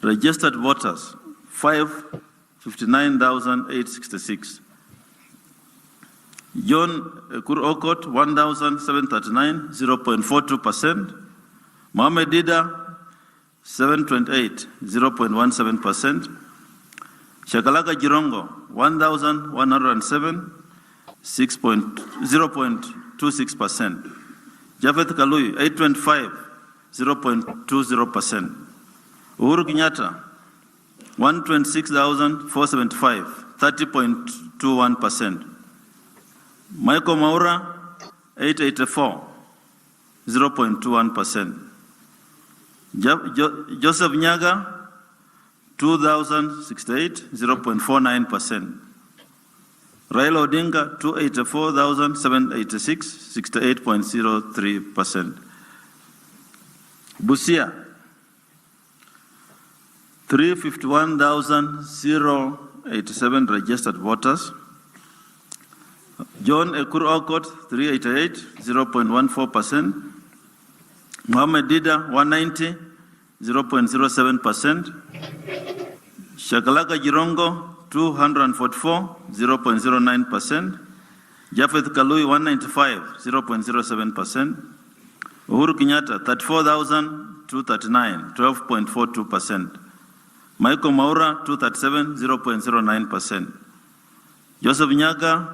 registered voters 559,866. John Ekuru Aukot 1,739, 0.42%. Mohamed Dida 728, 0.17%. Shakalaka Jirongo 1,107, 0.26%. Jafeth Kaluyu 825, 0.20%. Uhuru Kenyatta 126,475, 30.21%. Michael Maura 884, 0.21%. Joseph Nyaga 2,068, 0.49%. Raila Odinga 284,786, 68.03%. Busia 351,087 registered voters. John Ekuru Aukot 388, 0.14%. Mohamed Dida 190, 0.07%. Shakalaka Jirongo 244, 0.09%. Jafeth Kaluyu 195, 0.07%. Uhuru Kenyatta 34,239, 12.42%. Michael Maura 237, 0.09%. Joseph Nyaga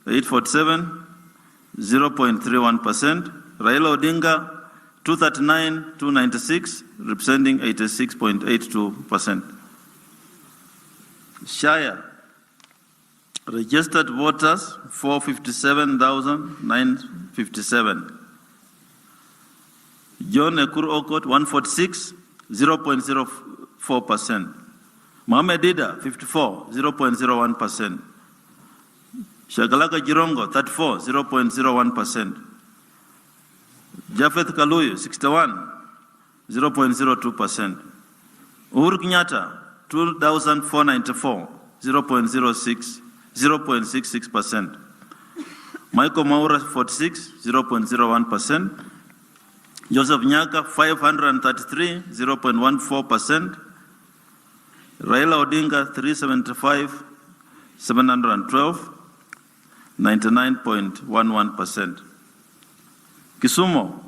847, 0.31%. Raila Odinga 239, 296, representing 86.82%. Shire, registered voters 457,957. John Ekuru Aukot 146, 0.04%. Mohamed Dida 54, 0.01%. Shakalaka Jirongo 34, 0.01%. Jafeth Kaluyu 61, 0.02%. Uhuru Kenyatta 2,494, 0.66%. Michael Maura 46, 0.01%. Joseph Nyaka 533, 0.14%. Raila Odinga 375, 712, 99.11%. Kisumu,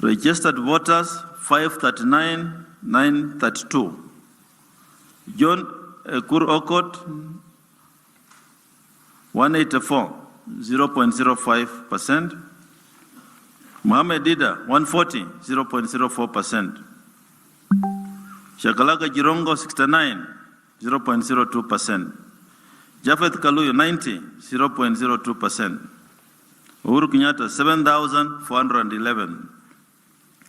registered voters 539, 932. John Ekuru Aukot 184, 0.05%. Mohamed Dida 140, 0.04%. Shakalaka Jirongo 69, 0.02%. Jafeth Kaluyu 90, 0.02%. Uhuru Kenyatta 7,411,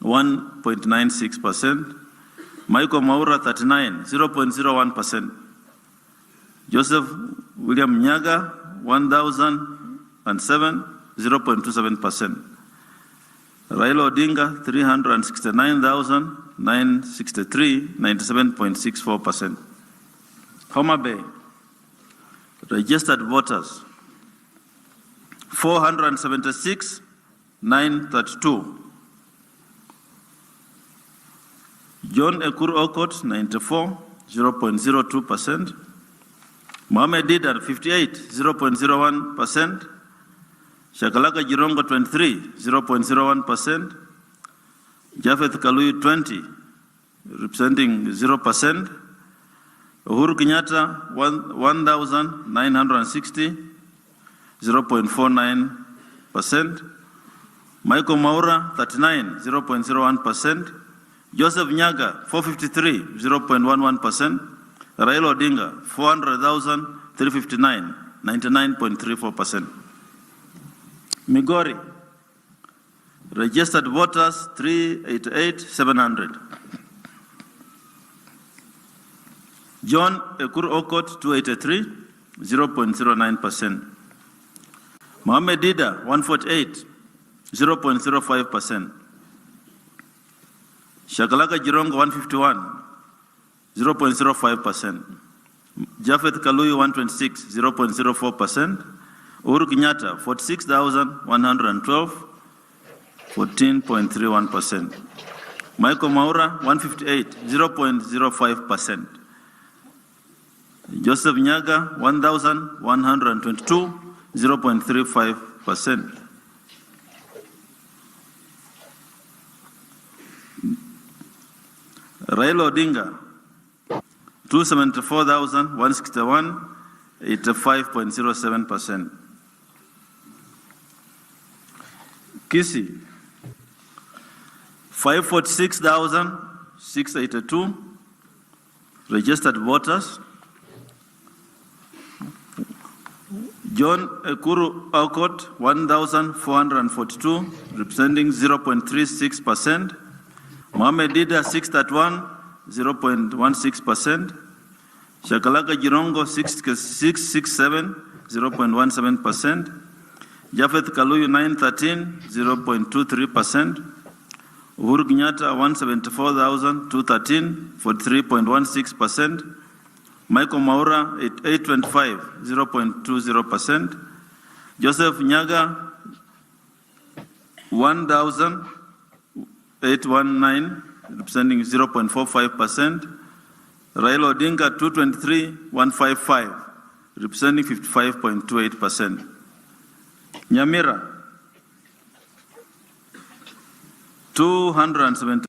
1.96%. Michael Maura 39, 0.01%. Joseph William Nyaga 1,007, 0.27%. Raila Odinga 369,963, 97.64%. Homa Bay, registered voters 476, 932. John Ekuru Aukot 94, 0.02%. Mohamed Dida 58, 0.01%. Shakalaka Jirongo 23, 0.01%. Jafeth Kaluyu 20, representing 0%. Uhuru Kenyatta 1,960, 0.49%. Michael Maura, 39, 0.01%. Joseph Nyaga, 453, 0.11%. Raila Odinga, 400,359, 99.34%. Migori, registered voters, 388,700. John Ekuru Okot, 283, 0.09%. Mohamed Dida, 148, 0.05%. Shakalaka Jirongo, 151, 0.05%. Jafeth Kaluyu, 126, 0.04%. Uhuru Kenyatta, 46,112, 14.31%. Michael Maura, 158, 0.05%. Joseph Nyaga, 1,122, 0.35%. Raila Odinga, 274,161, 85.07%. Kisii, 546,682 registered voters. John Ekuru Aukot, 1,442, representing 0.36%. Mohamed Dida, 631, 0.16%. Shakalaka Jirongo, 667, 0.17%. Jafeth Kaluyu, 913, 0.23%. Uhuru Kenyatta, 174,213, 43.16%. Michael Maura, 825, 0.20%. Joseph Nyaga, 1,819, representing 0.45%. Raila Odinga, 223, 155, representing 55.28%. Nyamira, 270.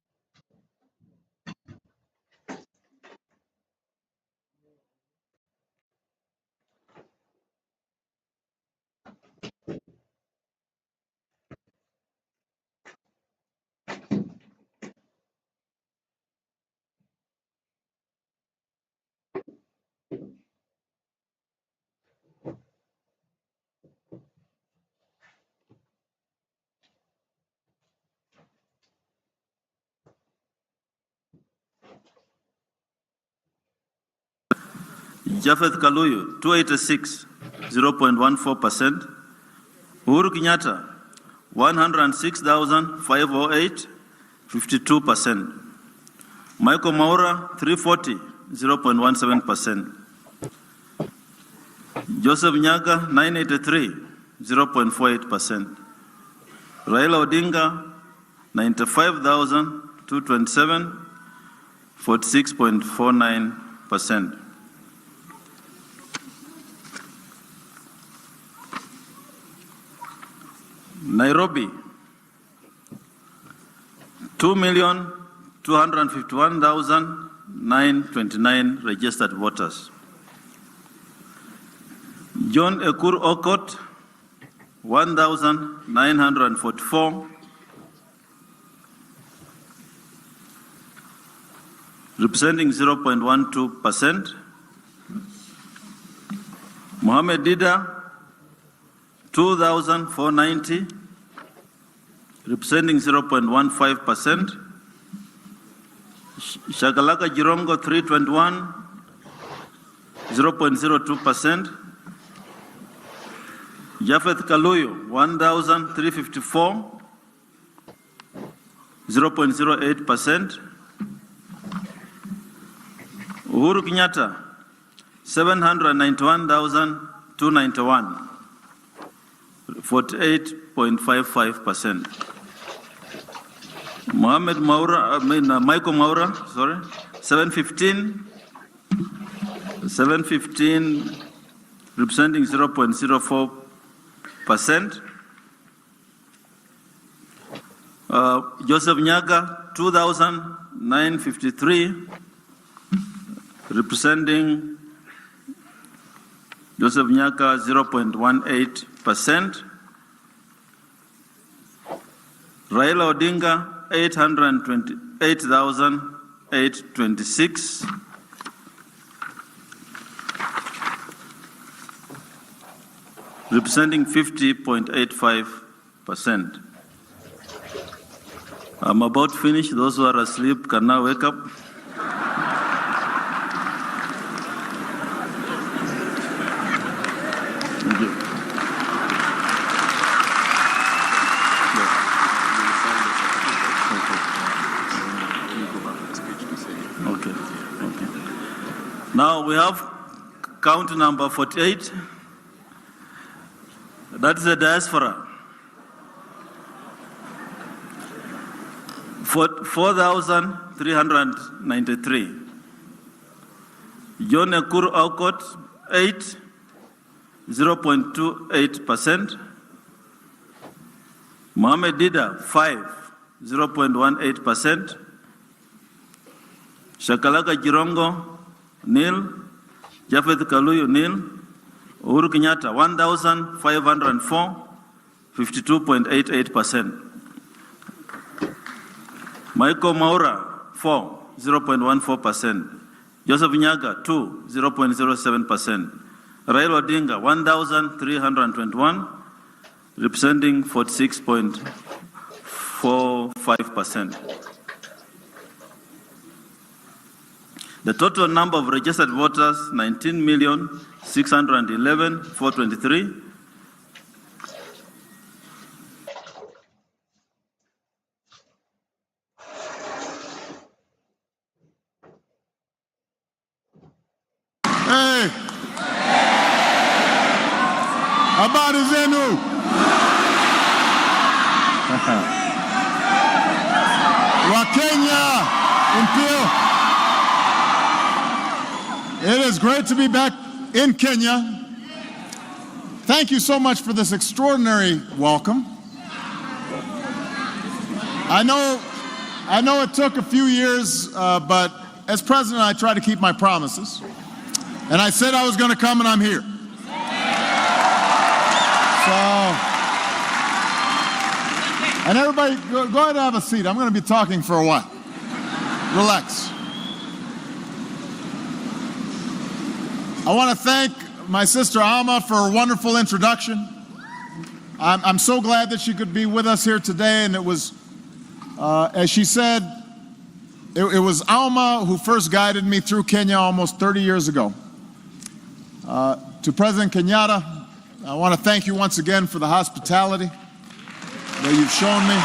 Jafeth Kaluyu, 286, 0.14%. Uhuru Kenyatta, 106,508, 52%. Michael Maura, 340, 0.17%. Joseph Nyaga, 983, 0.48%. Raila Odinga, 95,227, 46.49%. Nairobi, 2,251,929 registered voters. John Ekuru Okot, 1,944, representing 0.12%. Mohamed Dida, 2,490, representing 0.15%. Shakalaka Jirongo, 321, 0.02%. Jafeth Kaluyu, 1,354, 0.08%. Uhuru Kenyatta, 791,291. 48.55%. Mohamed Maura, Michael Maura, 715, representing 0.04%. Joseph Nyaga, 2,953, representing Joseph Nyaga, 0.18%. Raila Odinga, 828,826. Representing 50.85%. I'm about finished. Those who are asleep can now wake up. Thank you. Okay. Now we have count number 48. That is the diaspora. 4,393. John Ekuru Aukot, 8, 0.28%. Mohamed Dida, 5, 0.18%. Shakalaka Jirongo, nil. Jafeth Kaluyu, nil. Uhuru Kenyatta, 1,504, 52.88%. Michael Maura, 4, 0.14%. Joseph Nyaga, 2, 0.07%. Raila Odinga, 1,321, representing 46.45%. The total number of registered voters, 19,611,423. Hey! Habari zenu? Wakenya, Impio. It is great to be back in Kenya. Thank you so much for this extraordinary welcome. I know it took a few years, but as president, I try to keep my promises. And I said I was going to come, and I'm here. So, and everybody, go ahead and have a seat. I'm going to be talking for a while. Relax. I want to thank my sister Alma for a wonderful introduction. I'm so glad that she could be with us here today, and it was, as she said, it was Alma who first guided me through Kenya almost 30 years ago. To President Kenyatta, I want to thank you once again for the hospitality that you've shown me,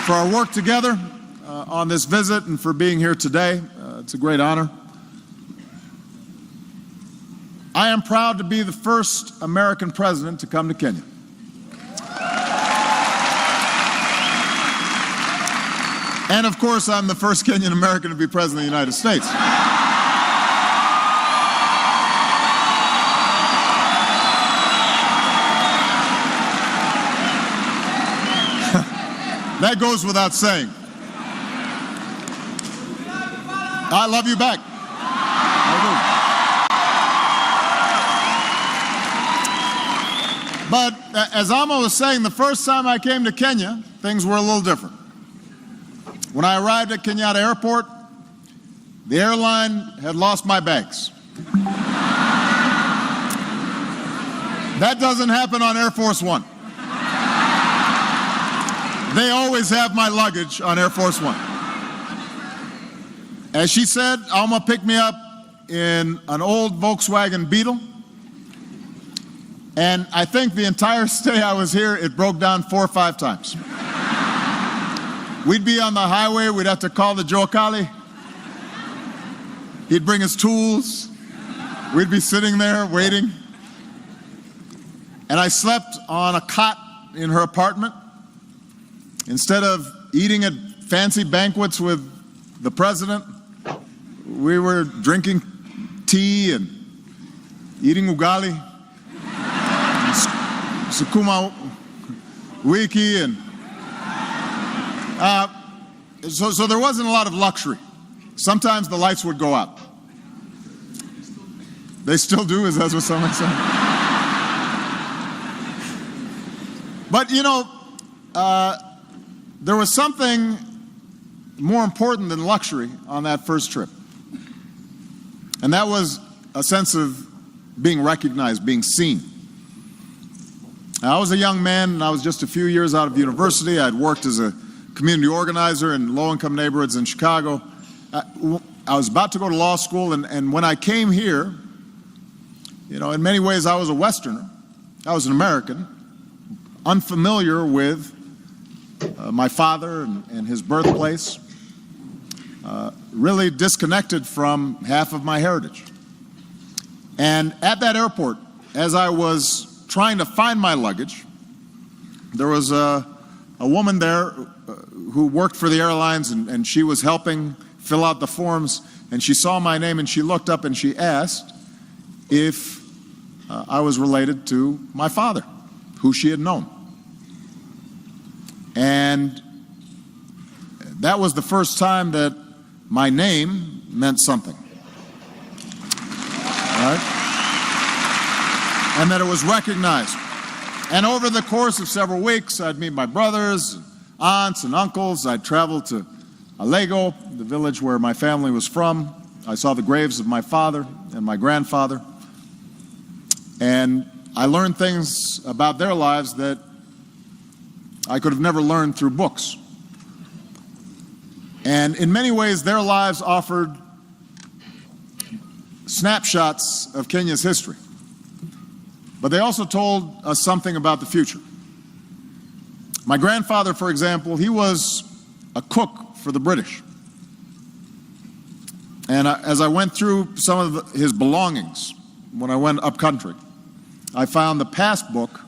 for our work together on this visit, and for being here today. It's a great honor. I am proud to be the first American president to come to Kenya. And of course, I'm the first Kenyan American to be president of the United States. That goes without saying. I love you back. I do. But as Alma was saying, the first time I came to Kenya, things were a little different. When I arrived at Kenyatta Airport, the airline had lost my bags. That doesn't happen on Air Force One. They always have my luggage on Air Force One. As she said, Alma picked me up in an old Volkswagen Beetle. And I think the entire stay I was here, it broke down 4 or 5 times. We'd be on the highway, we'd have to call the Chebukati. He'd bring us tools. We'd be sitting there waiting. And I slept on a cot in her apartment. Instead of eating at fancy banquets with the president, we were drinking tea and eating ugali, and sukuma wiki, and so there wasn't a lot of luxury. Sometimes the lights would go out. They still do, is that what someone said? But, you know, there was something more important than luxury on that first trip. And that was a sense of being recognized, being seen. Now, I was a young man, and I was just a few years out of university. I'd worked as a community organizer in low-income neighborhoods in Chicago. I was about to go to law school, and when I came here, you know, in many ways I was a Westerner. I was an American, unfamiliar with my father and his birthplace, really disconnected from half of my heritage. And at that airport, as I was trying to find my luggage, there was a woman there who worked for the airlines, and she was helping fill out the forms, and she saw my name, and she looked up and she asked if I was related to my father, who she had known. And that was the first time that my name meant something. Right? And that it was recognized. And over the course of several weeks, I'd meet my brothers, aunts, and uncles. I'd travel to Alego, the village where my family was from. I saw the graves of my father and my grandfather. And I learned things about their lives that I could have never learned through books. And in many ways, their lives offered snapshots of Kenya's history. But they also told us something about the future. My grandfather, for example, he was a cook for the British. And as I went through some of his belongings when I went up country, I found the passbook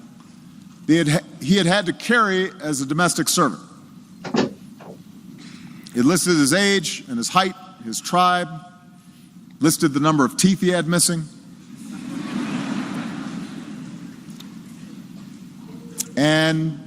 he had to carry as a domestic servant. It listed his age and his height, his tribe, listed the number of teeth he had missing. And